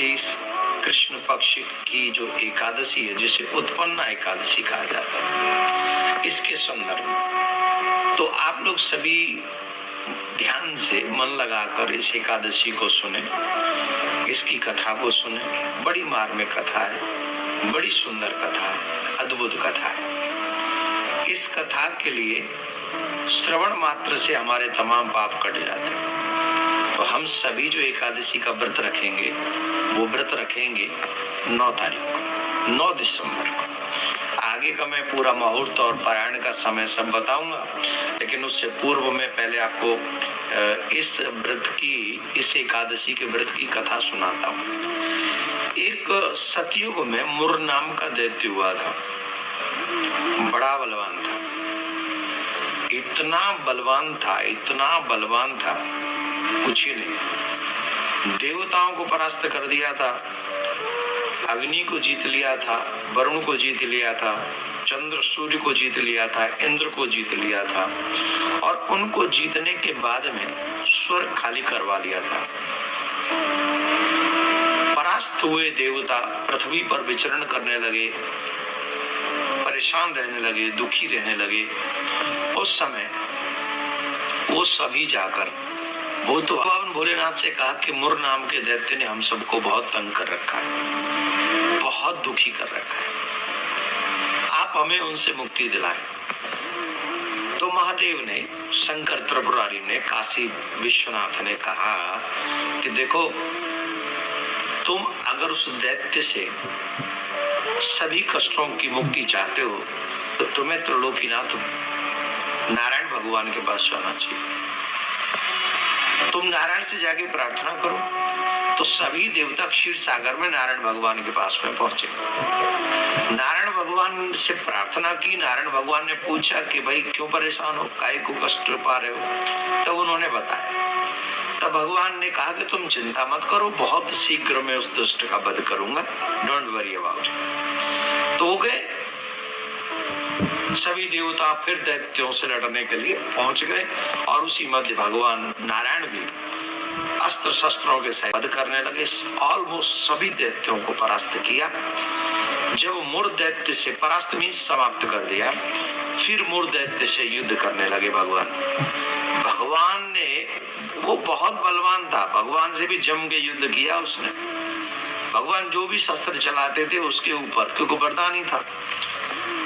एकादशी कृष्ण पक्ष की जो एकादशी है जिसे उत्पन्ना एकादशी कहा जाता है, इसके संदर्भ में तो आप लोग सभी ध्यान से मन लगाकर इस एकादशी को सुने, इसकी कथा को सुने। बड़ी मार्मिक कथा है, बड़ी सुंदर कथा है, अद्भुत कथा है। इस कथा के लिए श्रवण मात्र से हमारे तमाम पाप कट जाते हैं। तो हम सभी जो एकादशी का व्रत रखेंगे वो व्रत रखेंगे 9 तारीख को, 9 दिसंबर को। आगे का मैं पूरा मुहूर्त और पारायण का समय सब बताऊंगा, लेकिन उससे पूर्व में पहले आपको इस व्रत की, इस एकादशी के व्रत की कथा सुनाता हूँ। एक सतयुग में मुर नाम का दैत्य हुआ था, बड़ा बलवान था, इतना बलवान था, इतना बलवान था कुछ ही नहीं। देवताओं को परास्त कर दिया था, अग्नि को जीत लिया था, वरुण को जीत लिया था, चंद्र सूर्य को जीत लिया था, इंद्र को जीत लिया था, और उनको जीतने के बाद में स्वर्ग खाली करवा लिया था। परास्त हुए देवता पृथ्वी पर विचरण करने लगे, परेशान रहने लगे, दुखी रहने लगे। उस समय वो सभी जाकर वो तो भगवान भोलेनाथ से कहा कि मुर नाम के दैत्य ने हम सबको बहुत तंग कर रखा है, बहुत दुखी कर रखा है, आप हमें उनसे मुक्ति दिलाएं। तो महादेव ने, शंकर त्रिपुरारी ने, काशी विश्वनाथ ने कहा कि देखो, तुम अगर उस दैत्य से सभी कष्टों की मुक्ति चाहते हो तो तुम्हें त्रिलोकीनाथ नारायण भगवान के पास जाना चाहिए। तुम नारायण से जाके प्रार्थना करो। तो सभी देवता क्षीर सागर में नारायण भगवान के पास में पहुंचे। नारायण भगवान से प्रार्थना की। नारायण भगवान ने पूछा कि भाई क्यों परेशान हो, काहे को कष्ट पा रहे हो? तब उन्होंने बताया। तब भगवान ने कहा कि तुम चिंता मत करो, बहुत शीघ्र मैं उस दुष्ट का वध करूंगा, डोंट वरी अबाउट इट। तो हो गए सभी देवता फिर दैत्यों से लड़ने के लिए पहुंच गए, और उसी मध्य भगवान नारायण भी अस्त्र शस्त्रों के साथ वध करने लगे। ऑलमोस्ट सभी दैत्यों को परास्त किया। जब मुर दैत्य से, परास्त मीन्स समाप्त कर दिया, फिर मुर दैत्य से युद्ध करने लगे भगवान ने। वो बहुत बलवान था, भगवान से भी जम के युद्ध किया उसने। भगवान जो भी शस्त्र चलाते थे उसके ऊपर, क्योंकि वरदान ही था,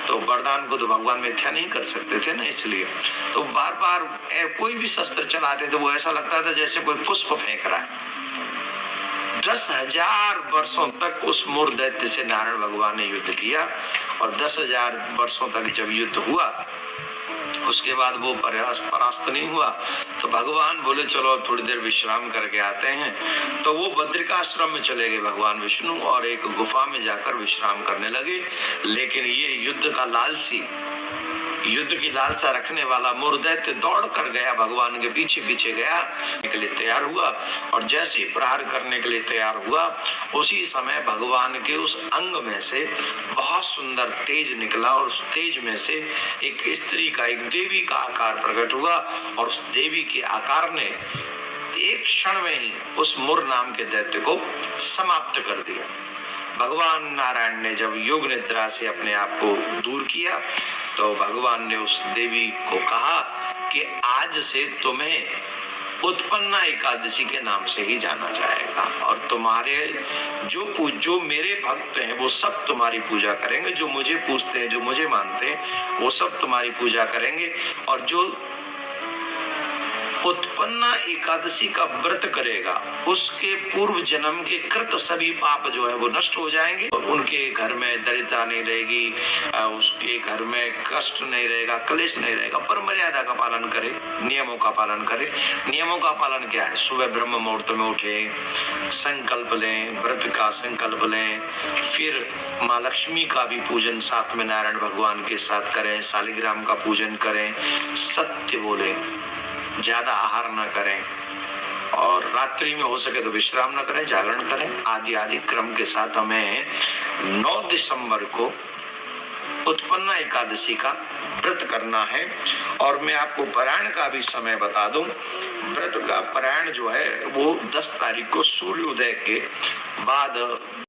तो वरदान को तो भगवान मिथ्या नहीं कर सकते थे ना, इसलिए तो बार बार कोई भी शस्त्र चलाते थे वो ऐसा लगता था जैसे कोई पुष्प फेंक रहा है। 10,000 वर्षों तक उस मुर दैत्य से नारायण भगवान ने युद्ध किया, और 10,000 वर्षों तक जब युद्ध हुआ उसके बाद वो परास्त नहीं हुआ, तो भगवान बोले चलो थोड़ी देर विश्राम करके आते हैं। तो वो बद्रिकाश्रम में चले गए भगवान विष्णु, और एक गुफा में जाकर विश्राम करने लगे। लेकिन ये युद्ध की लालसा रखने वाला मुर दैत्य दौड़ कर गया, भगवान के पीछे पीछे गया, के लिए तैयार हुआ, और जैसे ही प्रहार करने के लिए तैयार हुआ उसी समय भगवान के उस अंग में से बहुत सुंदर तेज निकला, और उस तेज में से एक स्त्री का, एक देवी का आकार प्रकट हुआ, और उस देवी के आकार ने एक क्षण में ही उस मुर नाम के दैत्य को समाप्त कर दिया। भगवान नारायण ने जब योग निद्रा से अपने आप को दूर किया तो भगवान ने उस देवी को कहा कि आज से तुम्हें उत्पन्ना एकादशी के नाम से ही जाना जाएगा, और तुम्हारे जो मेरे भक्त हैं वो सब तुम्हारी पूजा करेंगे, जो मुझे पूजते हैं, जो मुझे मानते हैं वो सब तुम्हारी पूजा करेंगे, और जो उत्पन्ना एकादशी का व्रत करेगा उसके पूर्व जन्म के कृत सभी पाप जो है वो नष्ट हो जाएंगे, और उनके घर में दरिद्रता नहीं रहेगी, उसके घर में कष्ट नहीं रहेगा, क्लेश नहीं रहेगा। पर मर्यादा का पालन करे, नियमों का पालन करे। नियमों का पालन क्या है? सुबह ब्रह्म मुहूर्त में उठे, संकल्प लें, व्रत का संकल्प लें, फिर माँ लक्ष्मी का भी पूजन साथ में नारायण भगवान के साथ करें, शालिग्राम का पूजन करें, सत्य बोले, ज्यादा आहार न करें, और रात्रि में हो सके तो विश्राम न करें, जागरण करें, आदि आदि क्रम के साथ हमें 9 दिसंबर को उत्पन्ना एकादशी का व्रत करना है। और मैं आपको पारायण का भी समय बता दूं। व्रत का पारायण जो है वो 10 तारीख को सूर्योदय के बाद